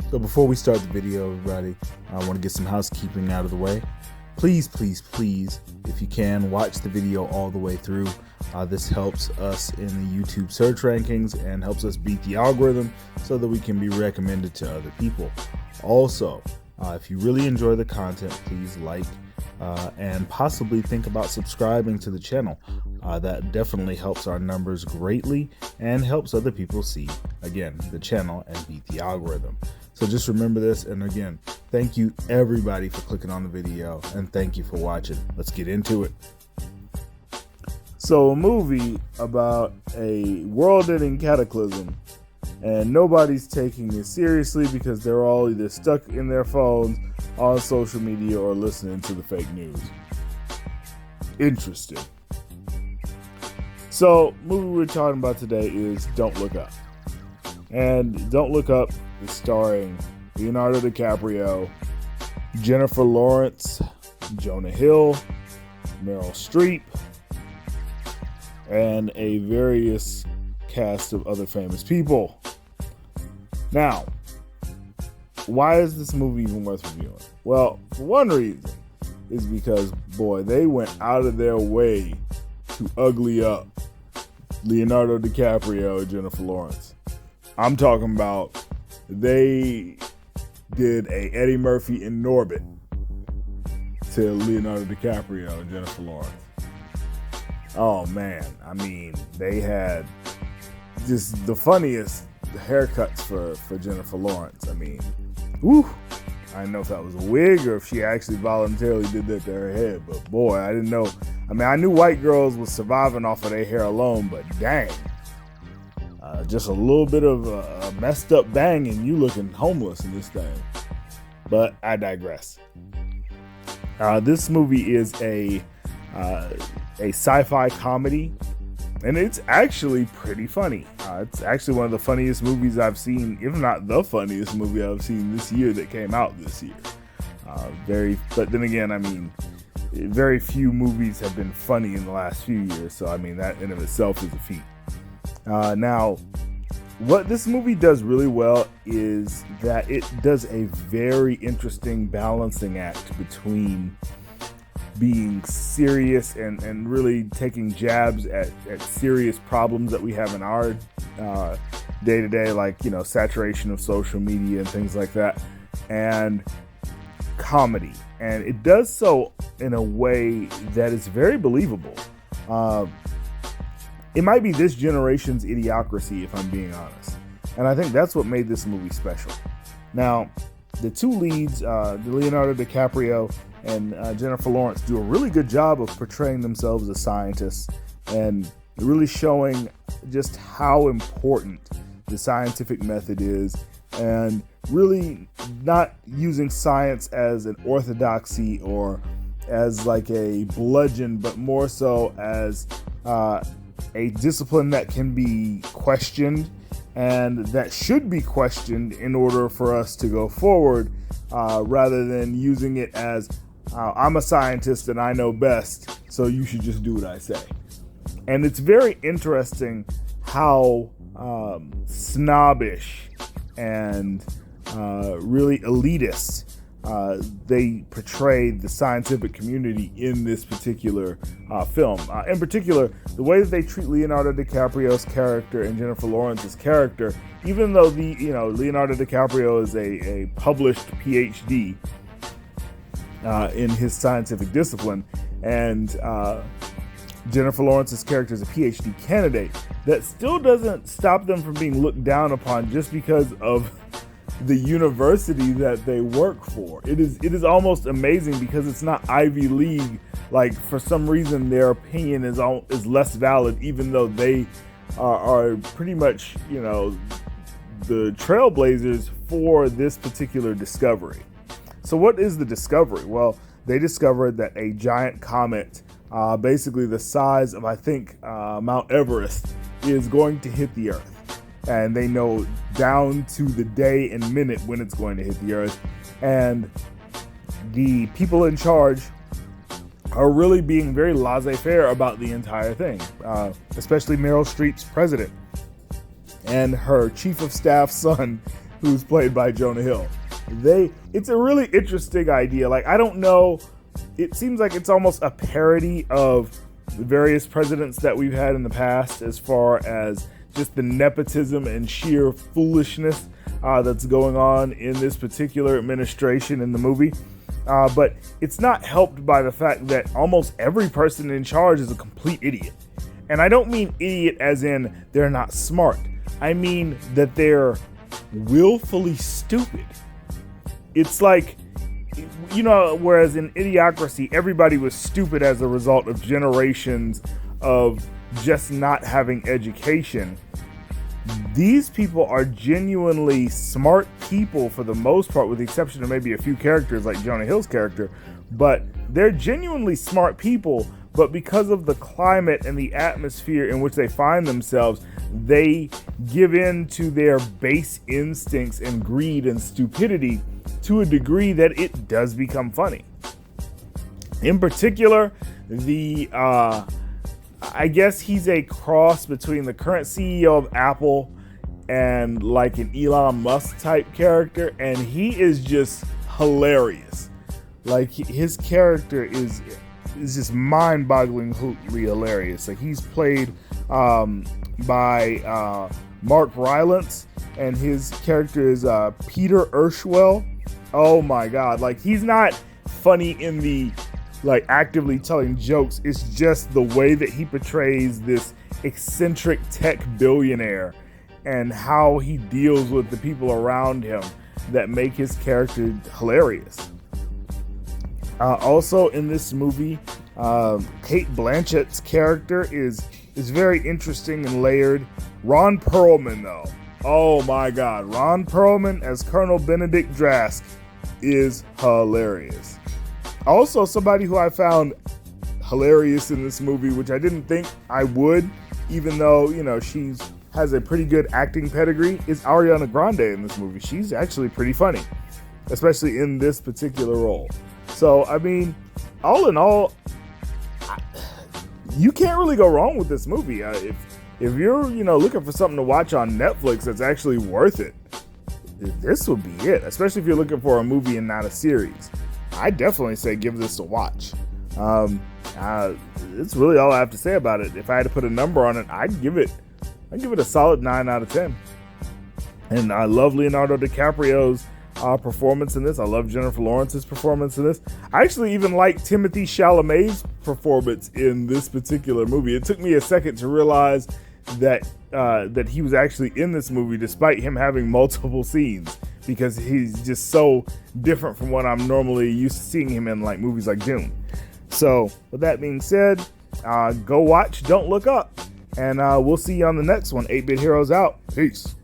So before we start the video, everybody, I want to get some housekeeping out of the way. Please, if you can, watch the video all the way through. This helps us in the YouTube search rankings and helps us beat the algorithm so that we can be recommended to other people. Also, if you really enjoy the content, please like and possibly think about subscribing to the channel. That definitely helps our numbers greatly and helps other people see, again, the channel and beat the algorithm. So just remember this, and again, thank you everybody for clicking on the video, and thank you for watching. Let's get into it. So a movie about a world-ending cataclysm, and nobody's taking it seriously because they're all either stuck in their phones, on social media, or listening to the fake news. Interesting. So, movie we're talking about today is Don't Look Up. And Don't Look Up is starring Leonardo DiCaprio, Jennifer Lawrence, Jonah Hill, Meryl Streep, and a various cast of other famous people. Now, why is this movie even worth reviewing? Well, for one reason is because, boy, they went out of their way to ugly up Leonardo DiCaprio and Jennifer Lawrence. I'm talking about they did a Eddie Murphy in Norbit to Leonardo DiCaprio and Jennifer Lawrence. Oh man, I mean, they had just the funniest haircuts for Jennifer Lawrence. I mean, whew, I didn't know if that was a wig or if she actually voluntarily did that to her head, but boy, I didn't know. I mean, I knew white girls was surviving off of their hair alone, but dang. Just a little bit of a messed up bang and you looking homeless in this thing. But I digress. This movie is a sci-fi comedy, and it's actually pretty funny. It's actually one of the funniest movies I've seen, if not the funniest movie I've seen this year that came out this year. But then again, I mean, very few movies have been funny in the last few years, so I mean, that in of itself is a feat. Now, what this movie does really well is that it does a very interesting balancing act between being serious and really taking jabs at serious problems that we have in our day-to-day, like, you know, saturation of social media and things like that, and comedy. And it does so in a way that is very believable. It might be this generation's Idiocracy, if I'm being honest. And I think that's what made this movie special. Now, the two leads, Leonardo DiCaprio and Jennifer Lawrence, do a really good job of portraying themselves as scientists and really showing just how important the scientific method is, and really not using science as an orthodoxy or as like a bludgeon, but more so as a discipline that can be questioned and that should be questioned in order for us to go forward, rather than using it as I'm a scientist and I know best, so you should just do what I say. And it's very interesting how snobbish and really elitist they portrayed the scientific community in this particular film. In particular, the way that they treat Leonardo DiCaprio's character and Jennifer Lawrence's character, even though Leonardo DiCaprio is a published PhD in his scientific discipline, and Jennifer Lawrence's character is a PhD candidate, that still doesn't stop them from being looked down upon just because of the university that they work for. It is almost amazing because it's not Ivy League. Like, for some reason, their opinion is less valid, even though they are pretty much, you know, the trailblazers for this particular discovery. So what is the discovery? Well, they discovered that a giant comet, basically the size of, I think, Mount Everest, is going to hit the Earth. And they know down to the day and minute when it's going to hit the Earth. And the people in charge are really being very laissez-faire about the entire thing, especially Meryl Streep's president and her chief of staff son who's played by Jonah Hill. It's a really interesting idea. Like, I don't know, it seems like it's almost a parody of the various presidents that we've had in the past, as far as just the nepotism and sheer foolishness that's going on in this particular administration in the movie. But it's not helped by the fact that almost every person in charge is a complete idiot. And I don't mean idiot as in they're not smart. I mean that they're willfully stupid. It's like, you know, whereas in Idiocracy, everybody was stupid as a result of generations of just not having education. These people are genuinely smart people for the most part, with the exception of maybe a few characters like Jonah Hill's character, but they're genuinely smart people, but because of the climate and the atmosphere in which they find themselves, they give in to their base instincts and greed and stupidity to a degree that it does become funny. In particular, I guess he's a cross between the current CEO of Apple and like an Elon Musk type character, and he is just hilarious. Like, his character is just mind-bogglingly hilarious. Like, he's played by Mark Rylance, and his character is Peter Urschel. Oh my God! Like, he's not funny in the like actively telling jokes. It's just the way that he portrays this eccentric tech billionaire and how he deals with the people around him that make his character hilarious. Also in this movie, Kate Blanchett's character is very interesting and layered. Ron Perlman, though, oh my God, Ron Perlman as Colonel Benedict Drask is hilarious. Also, somebody who I found hilarious in this movie, which I didn't think I would, even though, you know, she has a pretty good acting pedigree, is Ariana Grande in this movie. She's actually pretty funny, especially in this particular role. So, I mean, all in all, you can't really go wrong with this movie. If you're, you know, looking for something to watch on Netflix that's actually worth it, this would be it, especially if you're looking for a movie and not a series. I definitely say give this a watch. It's really all I have to say about it. If I had to put a number on it, I'd give it a solid 9 out of 10. And I love Leonardo DiCaprio's performance in this. I love Jennifer Lawrence's performance in this. I actually even like Timothée Chalamet's performance in this particular movie. It took me a second to realize that he was actually in this movie, despite him having multiple scenes, because he's just so different from what I'm normally used to seeing him in, like movies like Dune. So with that being said, go watch Don't Look Up, and we'll see you on the next one. 8-Bit Heroes out. Peace.